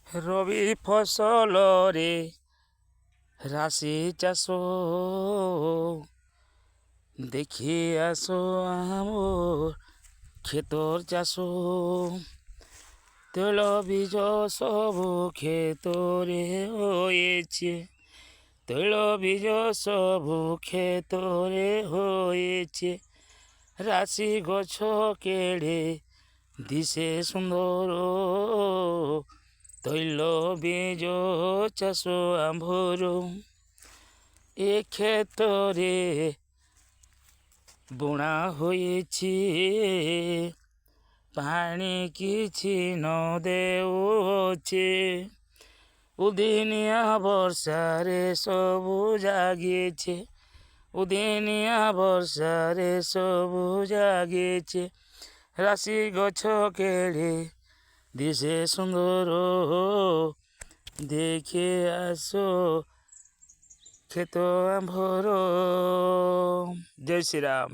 রবি ফসলরে রাশি চাষ দেখি আসো আমার ক্ষেতর চাষ তেল বীজ সবু ক্ষেতরে হয়েছে তৈল বীজ সবু ক্ষেতরে হয়েছে রাশি গছ কেড়ে দিশে সুন্দর তৈল বীজ চাষ আম্ভর এ ক্ষেতরে বুଣା হয়েছে পানি কিছু ন দেউছে উদিনিয়া বর্ষারে সবু জাগিয়েছে উদিনিয়া বর্ষারে সবু জাগিয়েছে রাশি গছ কেড়ে দিশে সুন্দর দেখে আসো ক্ষেত আম্ভর। জয় শ্রীরাম।